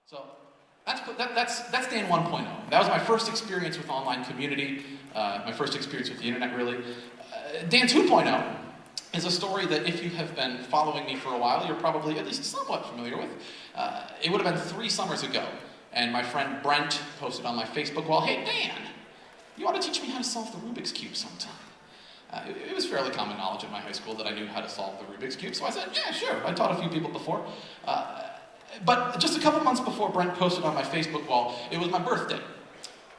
So that's Dan 1.0. That was my first experience with online community, my first experience with the internet, really. Dan 2.0 is a story that if you have been following me for a while, you're probably at least somewhat familiar with. It would have been 3 summers ago, and my friend Brent posted on my Facebook wall, "Hey Dan, you ought to teach me how to solve the Rubik's Cube sometime." It was fairly common knowledge at my high school that I knew how to solve the Rubik's Cube, so I said, yeah, sure. I taught a few people before. But just a couple months before Brent posted on my Facebook wall, it was my birthday.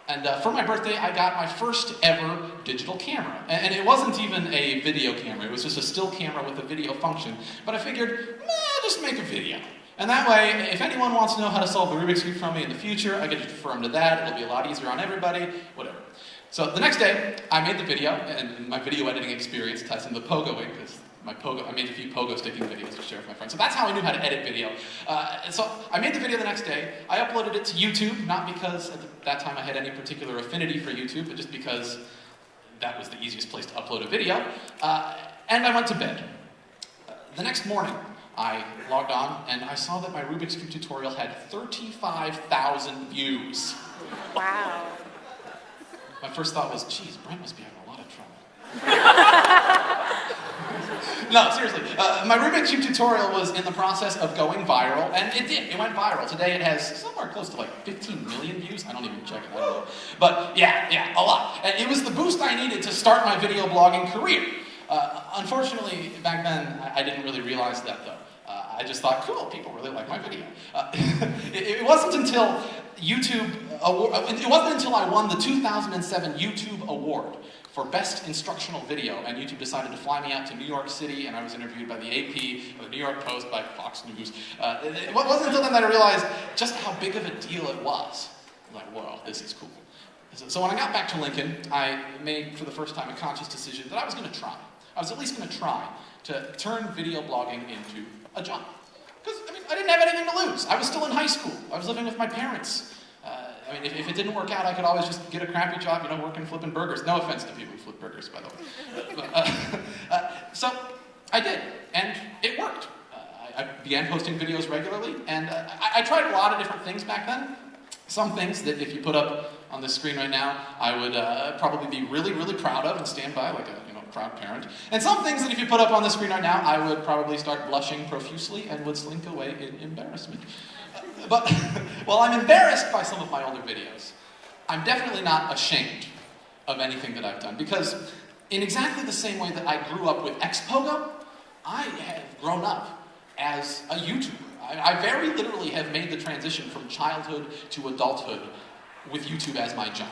And for my birthday, I got my first ever digital camera. And it wasn't even a video camera, it was just a still camera with a video function. But I figured, I'll just make a video. And that way, if anyone wants to know how to solve the Rubik's Cube from me in the future, I can just refer them to that. It'll be a lot easier on everybody, whatever. So the next day, I made the video, and my video editing experience ties into pogoing, because I made a few pogo sticking videos to share with my friends. So that's how I knew how to edit video. So I made the video the next day. I uploaded it to YouTube, not because at that time I had any particular affinity for YouTube, but just because that was the easiest place to upload a video. And I went to bed. The next morning, I logged on, and I saw that my Rubik's Cube tutorial had 35,000 views. Wow. My first thought was, geez, Brent must be having a lot of trouble. No, seriously. My Rubik's Cube tutorial was in the process of going viral, and it did. It went viral. Today it has somewhere close to like 15 million views. I don't even check it. I don't know. But yeah, a lot. And it was the boost I needed to start my video blogging career. Unfortunately, back then, I didn't really realize that, though. I just thought, cool, people really like my video. It wasn't until it wasn't until I won the 2007 YouTube Award for Best Instructional Video, and YouTube decided to fly me out to New York City, and I was interviewed by the AP, by the New York Post, by Fox News. It wasn't until then that I realized just how big of a deal it was. I was like, whoa, this is cool. So when I got back to Lincoln, I made, for the first time, a conscious decision that I was going to try. I was at least going to try to turn video blogging into a job. Because, I didn't have anything to lose. I was still in high school. I was living with my parents. If it didn't work out, I could always just get a crappy job, working flipping burgers. No offense to people who flip burgers, by the way. So I did, and it worked. I began posting videos regularly, and I tried a lot of different things back then. Some things that if you put up on the screen right now, I would probably be really, really proud of and stand by like a proud parent. And some things that if you put up on the screen right now, I would probably start blushing profusely and would slink away in embarrassment. But while I'm embarrassed by some of my older videos, I'm definitely not ashamed of anything that I've done, because in exactly the same way that I grew up with Xpogo, I have grown up as a YouTuber. I very literally have made the transition from childhood to adulthood with YouTube as my job.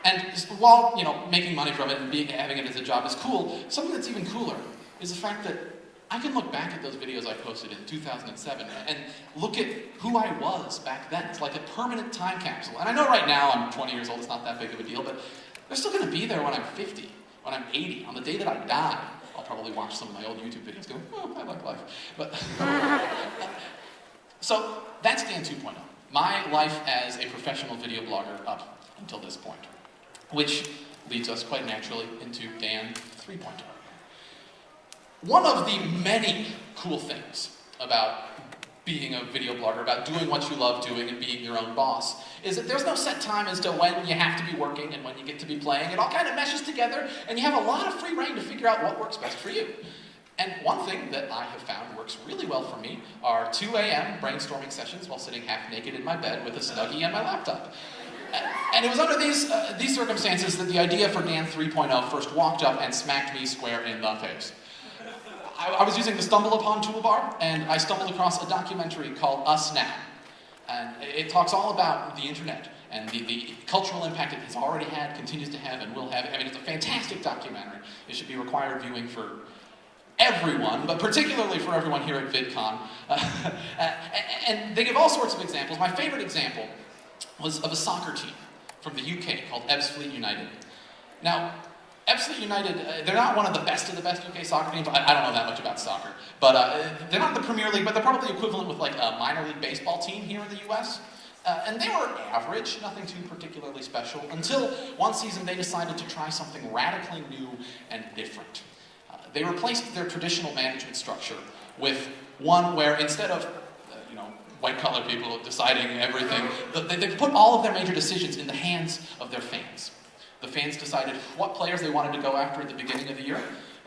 And while, making money from it and having it as a job is cool, something that's even cooler is the fact that I can look back at those videos I posted in 2007 and look at who I was back then. It's like a permanent time capsule. And I know right now I'm 20 years old, it's not that big of a deal, but they're still going to be there when I'm 50, when I'm 80. On the day that I die, I'll probably watch some of my old YouTube videos going, oh, I like life. But so that's Dan 2.0. My life as a professional video blogger up until this point. Which leads us quite naturally into Dan 3.0. One of the many cool things about being a video blogger, about doing what you love doing and being your own boss, is that there's no set time as to when you have to be working and when you get to be playing. It all kind of meshes together, and you have a lot of free reign to figure out what works best for you. And one thing that I have found works really well for me are 2 a.m. brainstorming sessions while sitting half naked in my bed with a Snuggie and my laptop. And it was under these circumstances that the idea for Dan 3.0 first walked up and smacked me square in the face. I was using the Stumble Upon toolbar, and I stumbled across a documentary called Us Now. And it talks all about the internet and the cultural impact it has already had, continues to have, and will have. It's a fantastic documentary. It should be required viewing for everyone, but particularly for everyone here at Vidcon. And they give all sorts of examples. My favorite example was of a soccer team from the UK called Ebbsfleet United. Now, Ebbsfleet United, they're not one of the best UK soccer teams. I don't know that much about soccer. But they're not the Premier League, but they're probably equivalent with like a minor league baseball team here in the US. And they were average, nothing too particularly special, until one season they decided to try something radically new and different. They replaced their traditional management structure with one where instead of white-collar people deciding everything. They've put all of their major decisions in the hands of their fans. The fans decided what players they wanted to go after at the beginning of the year.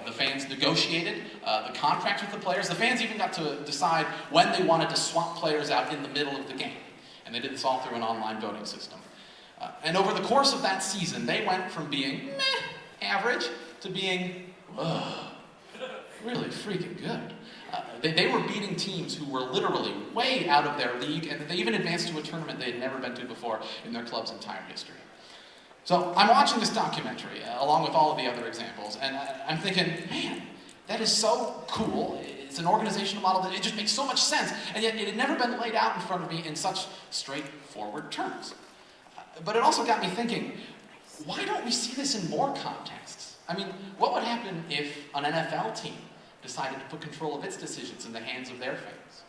The fans negotiated the contracts with the players. The fans even got to decide when they wanted to swap players out in the middle of the game. And they did this all through an online voting system. And over the course of that season, they went from being average to being really freaking good. They were beating teams who were literally way out of their league, and they even advanced to a tournament they had never been to before in their club's entire history. So I'm watching this documentary, along with all of the other examples, and I'm thinking, man, that is so cool. It's an organizational model that it just makes so much sense, and yet it had never been laid out in front of me in such straightforward terms. But it also got me thinking, why don't we see this in more contexts? I mean, what would happen if an NFL team decided to put control of its decisions in the hands of their fans?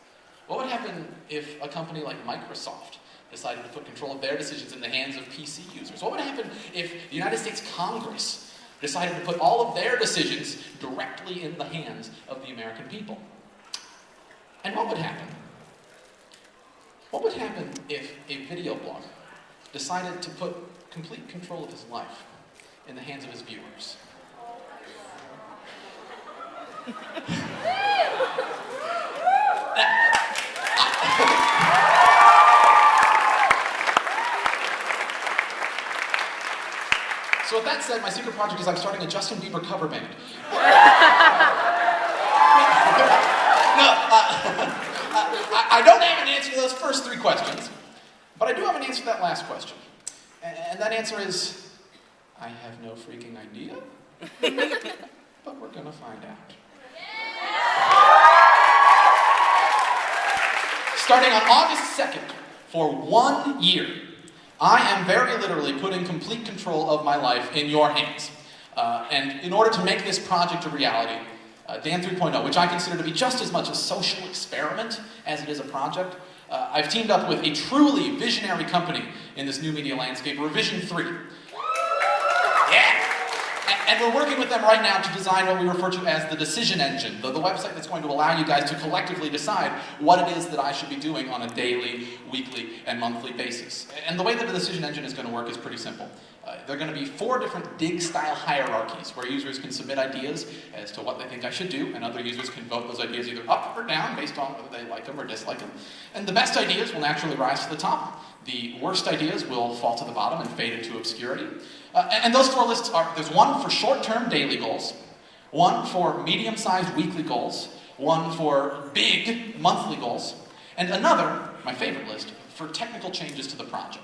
What would happen if a company like Microsoft decided to put control of their decisions in the hands of PC users? What would happen if the United States Congress decided to put all of their decisions directly in the hands of the American people? And what would happen? What would happen if a video blogger decided to put complete control of his life in the hands of his viewers? So with that said, my secret project is I'm starting a Justin Bieber cover band. I don't have an answer to those first three questions, but I do have an answer to that last question. And that answer is, I have no freaking idea, but we're gonna find out. Starting on August 2nd, for 1 year, I am very literally putting complete control of my life in your hands. And in order to make this project a reality, Dan 3.0, which I consider to be just as much a social experiment as it is a project, I've teamed up with a truly visionary company in this new media landscape, Revision 3. Yeah! And we're working with them right now to design what we refer to as the decision engine, the website that's going to allow you guys to collectively decide what it is that I should be doing on a daily, weekly, and monthly basis. And the way that the decision engine is going to work is pretty simple. There are going to be 4 different dig-style hierarchies where users can submit ideas as to what they think I should do, and other users can vote those ideas either up or down based on whether they like them or dislike them. And the best ideas will naturally rise to the top. The worst ideas will fall to the bottom and fade into obscurity. And those 4 lists are, there's one for short-term daily goals, one for medium-sized weekly goals, one for big monthly goals, and another, my favorite list, for technical changes to the project.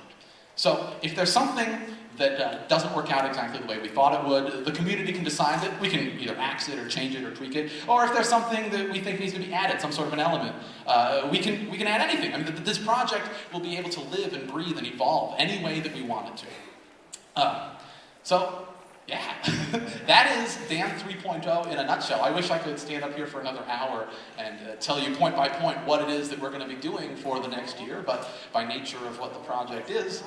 So if there's something that doesn't work out exactly the way we thought it would, the community can decide that we can either axe it or change it or tweak it, or if there's something that we think needs to be added, some sort of an element, we can add anything. I mean, this project will be able to live and breathe and evolve any way that we want it to. So, yeah, that is Dan 3.0 in a nutshell. I wish I could stand up here for another hour and tell you point by point what it is that we're going to be doing for the next year, but by nature of what the project is,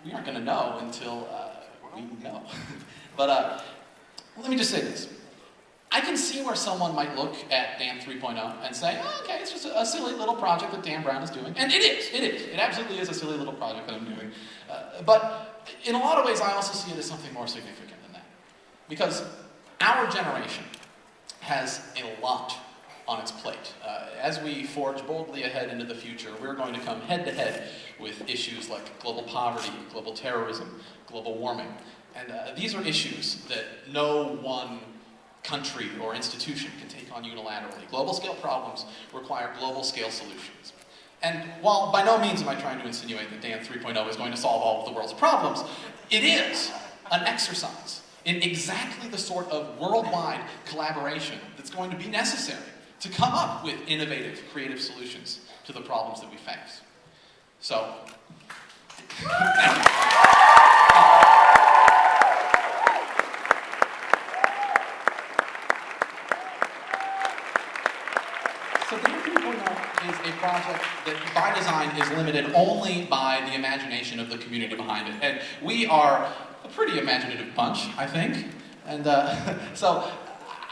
we aren't going to know until we know. But let me just say this. I can see where someone might look at Dan 3.0 and say, oh, okay, it's just a silly little project that Dan Brown is doing. And it is. It absolutely is a silly little project that I'm doing. But in a lot of ways, I also see it as something more significant than that. Because our generation has a lot on its plate. As we forge boldly ahead into the future, we're going to come head-to-head with issues like global poverty, global terrorism, global warming. And these are issues that no one country or institution can take on unilaterally. Global-scale problems require global-scale solutions. And while by no means am I trying to insinuate that Dan 3.0 is going to solve all of the world's problems, it is an exercise in exactly the sort of worldwide collaboration that's going to be necessary to come up with innovative, creative solutions to the problems that we face. So, Dan 3.0 is a project that, by design, is limited only by the imagination of the community behind it. And we are a pretty imaginative bunch, I think. And so,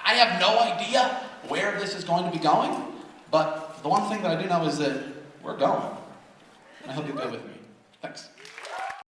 I have no idea where this is going to be going, but the one thing that I do know is that we're going. I hope you'll go with me. Thanks.